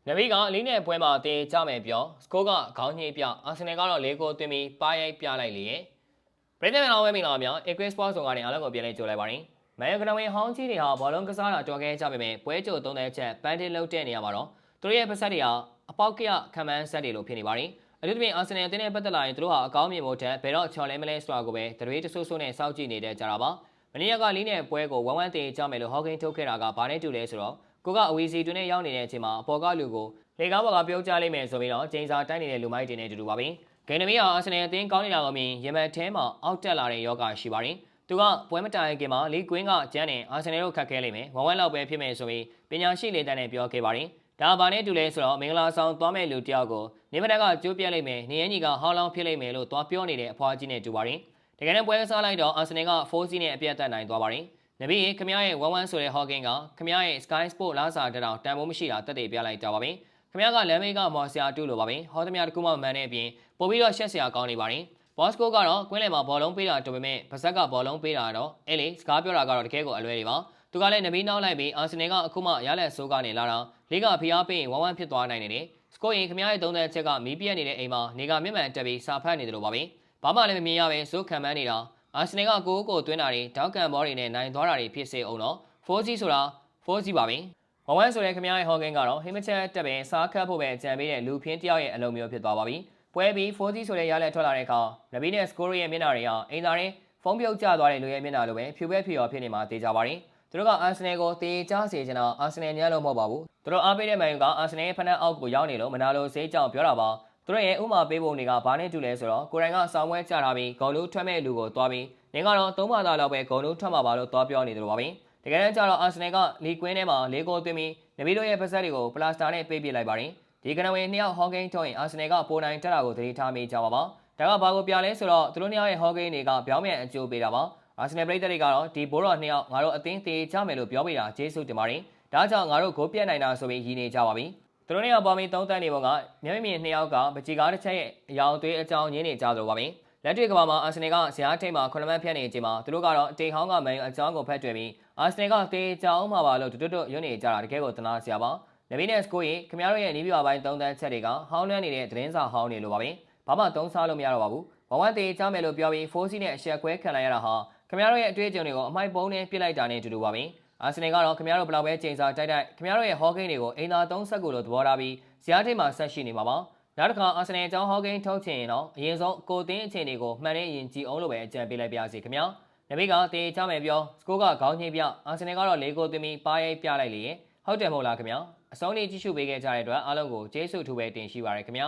နဗီကအလေးနဲ့ပွဲမှာတင်ကြမယ်ပြောစကိုကခေါင်းညှိပြအာဆင်နယ်ကတော့၄ဂိုးသွင်းပြီးပါရိုက်ပြလိုက်လေရဲ့ပြည်သူ့နိုင်ငံဝဲမင်္ဂလာများ Equus Sport ဆောင်ကနေအားလုံးကိုပြန်လည်ကြိုလိုက်ပါရင်မန်ယူကနဝင်ဟောင်းကြီးတွေဟာဘောလုံးကစားတာတော်ခဲ့ကြပေမဲ့ပွဲကြိုသုံးတဲ့ချက်ပန်းတင်လုံးတဲ့နေရမှာတော့သူတို့ရဲ့ပတ်သက်တွေဟာအပေါက်ကရခံမှန်းဆက်တွေလိုဖြစ်နေပါတယ်အထူးသဖြင့်အာဆင်နယ်အသင်းနဲ့ပတ်သက်လာရင်သူတို့ဟာအကောင်းမြင်ဖို့တက်ဘယ်တော့ချော်လဲမလဲဆိုတာကိုပဲတရွေးတဆူဆူနဲ့စောင့်ကြည့်နေတဲ့ကြတာပါမနေ့ကလေးနဲ့ပွဲကိုဝမ်းဝမ်းတင်ကြမယ်လို့ဟော့ကင်းထုတ်ခဲ့တာကဘာနဲ့တူလဲဆိုတော့ကိုကအဝီစီတွင်းနဲ့ရောက်နေတဲ့အချိန်မှာအပေါ်ကလူကိုလေကားဘော်ကပြုတ်ကျလိမ့်မယ်ဆိုပြီးတော့ဂျိန်စာတိုက်နေတဲ့လူမိုက်တင်နဲ့တူတူပါပဲဂိမ်းနမီးဟာအာဆင်နယ်အသင်းကောင်းနေတာကိုမြင်ရမန်ထဲမှာအောက်တက်လာတဲ့ယောဂရှိပါတယ်သူကပွဲမတိုင်ခင်မှာလီကွင်းကကျန်းနဲ့အာဆင်နယ်တို့ခတ်ခဲလိမ့်မယ်ဝမ်းဝမ်းလောက်ပဲဖြစ်မယ်ဆိုပြီးပညာရှိလေတန်းနဲ့ပြောခဲ့ပါတယ်ဒါဘာနဲ့တူလဲဆိုတော့မင်္ဂလာဆောင်သွားမဲ့လူတယောက်ကိုနေမတက်ကကျိုးပြက်လိမ့်မယ်နေရင်းကြီးကဟောင်းလောင်းဖြစ်လိမ့်မယ်လို့သွားပြောနေတဲ့အဖွားကြီးနဲ့တူပါတယ်တကယ်နဲ့ပွဲစားလိုက်တော့အာဆင်နယ်က4စီးနဲ့အပြတ်တက်နိုင်သွားပါတယ်နဗီခမရရဲ့1-1ဆိုတဲ့ဟော့ကင်းကခမရရဲ့ Sky Sport လာစာတောင်တန်ဖိုးမရှိတာတက်တည်ပြလိုက်ကြပါပဲခမရကလမ်းမေးကမော်ဆရာတူလိုပါပဲဟောသမျှတကူမှမှန်တဲ့အပြင်ပို့ပြီးတော့ရှက်စရာကောင်းနေပါတယ်ဘော့စကိုကတော့ကွင်းလယ်မှာဘောလုံးပေးတာတူပေမဲ့ဗဇက်ကဘောလုံးပေးတာတော့အဲ့လေစကားပြောတာကတော့တကယ်ကိုအလွဲတွေပါသူကလည်းနဗီနောက်လိုက်ပြီးအာဆင်နယ်ကအခုမှရလက်ဆိုးကနေလာတာလိကဖိအားပေးရင်1-1ဖြစ်သွားနိုင်တယ်စကိုရင်ခမရရဲ့သုံးသက်ချက်ကမီးပြက်နေတဲ့အိမ်မှာနေကမျက်မှန်တက်ပြီးစာဖတ်နေတယ်လို့ပါပဲဘာမှလည်းမမြင်ရပဲစိုးခံမှန်းနေတာအာဆင်နယ်ကကိုသွင်းတာတွေတောက်ကန်ဘောတွေနဲ့နိုင်သွားတာတွေဖြစ်စေအောင်တော့4G ဆိုတာ4G ပါပဲ1-1ဆိုတဲ့ခမရရဲ့ဟော့ကင်းကတော့ဟိမချက်တက်ပဲစားခတ်ဖို့ပဲကြံပေးတဲ့လူဖင်းတယောက်ရဲ့အလုံးမျိုးဖြစ်သွားပါပြီပွဲပြီး 4G ဆိုတဲ့ရလက်ထွက်လာတဲ့အခါနဗီနဲ့စကိုရဲ့မျက်နှာတွေဟာအင်တာနဲ့ဖုန်းပြုတ်ကျသွားတဲ့လူရဲ့မျက်နှာလိုပဲဖြူပဲဖြူရောဖြစ်နေမှာသိကြပါတယ်သူတို့ကအာဆင်နယ်ကိုတေချားစေချင်တာအာဆင်နယ်ညံ့လို့မဟုတ်ပါဘူးသူတို့အားပေးတဲ့မန်ယူကအာဆင်နယ်ရဲ့ဖနက်အောက်ကိုရောက်နေလို့မနာလိုစေးကြောင်ပြောတာပါသူတို့ရဲ့ဥမာပေးပုံတွေကဘာနဲ့တူလဲဆိုတော့ကိုရိုင်ကစောင်းပွဲချထားပြီးဂုံလူထွက်မဲ့လူကိုတွားပြီးနေကတော့3ဘာသာလောက်ပဲဂုံလူထွက်မှာပါလို့တွားပြောနေတယ်လို့ပါပဲတကယ်တမ်းကျတော့အာဆင်နယ်ကလီကွင်းထဲမှာ၄ဂိုးသွင်းပြီးနဗီတို့ရဲ့ပါဇက်တွေကိုပလာစတာနဲ့ပေးပြလိုက်ပါတယ်ဒီကနဝင်2ယောက်ဟော့ကင်းထုတ်ရင်အာဆင်နယ်ကပိုနိုင်တက်တာကိုသတိထားမိကြပါပါဒါကဘာကိုပြလဲဆိုတော့သူတို့2ယောက်ရဲ့ဟော့ကင်းတွေကပြောင်းပြန်အကျိုးပေးတာပါအာဆင်နယ်ပရိသတ်တွေကတော့ဒီဘိုးတော်2ယောက်ငါတို့အသင်းသေးချမယ်လို့ပြောပေးတာကျေးဇူးတင်ပါတယ်ဒါကြောင့်ငါတို့ဂိုးပြတ်နိုင်တာဆိုပြီးရည်နေကြပါပြီသူတို့2ယောက်ပေါ်ပြီး3တန်းနေပုံကမျက်မြင်2ယောက်ကပကြီးကားတစ်ချက်ရဲ့အယောင်သွေးအကြောင်းရင်းနေကြသလိုပါပဲလက်တွေ့ကဘာမှာအာဆင်နယ်ကဇယားထိပ်မှာ9မှတ်ဖြတ်နေချိန်မှာသူတို့ကတော့အတိတ်ဟောင်းကမန်ယူအကြောင်းကိုဖတ်တွေ့ပြီးအာဆင်နယ်ကတေးကြောင်းမှာပါလို့တွတ်ရွနေကြတာတကယ်ကိုသနာစရာပါနဗီနဲ့စကိုရင်ခင်ဗျားတို့ရဲ့နီးပြပိုင်း3တန်းချက်တွေကဟောင်းလွှမ်းနေတဲ့သတင်းစာဟောင်းတွေလိုပါပဲဘာမှသုံးစားလို့မရတော့ပါဘူး1-1တေးချမယ်လို့ပြောပြီး4စီးနဲ့အဆက်ခွဲခံလိုက်ရတာဟာခင်ဗျားတို့ရဲ့အတွေ့အကြုံတွေကိုအမိုက်ပုံးနဲ့ပြစ်လိုက်တာနဲ့တူတူပါပဲအာဆင်နယ်ကတော့ခင်ဗျားတို့ဘယ်လောက်ပဲချိန်စာတိုက်ခင်ဗျားတို့ရဲ့ဟော့ကင်းတွေကိုအင်သာ3ဆက်ကိုလို့သဘောထားပြီးဇယားထိပ်မှာဆက်ရှိနေမှာပါနောက်တစ်ခါအာဆင်နယ်အကြောင်းဟော့ကင်းထုတ်ချင်ရင်တော့အရင်ဆုံးကိုတင်းအခြေအနေကိုမှန်တဲ့အရင်ကြည့်အောင်လို့ပဲအကြံပေးလိုက်ပါစီခင်ဗျာနဗီကတေးချမယ်ပြောစကိုကခေါင်းညှိပြအာဆင်နယ်ကတော့၄ဂိုးသွင်းပြီးပါရိုက်ပြလိုက်လေဟုတ်တယ်မဟုတ်လားခင်ဗျာအဆုံးလေးကြည့်ရှုပေးခဲ့ကြတဲ့အတွက်အားလုံးကိုကျေးဇူးထူးပဲတင်ရှိပါရခင်ဗျာ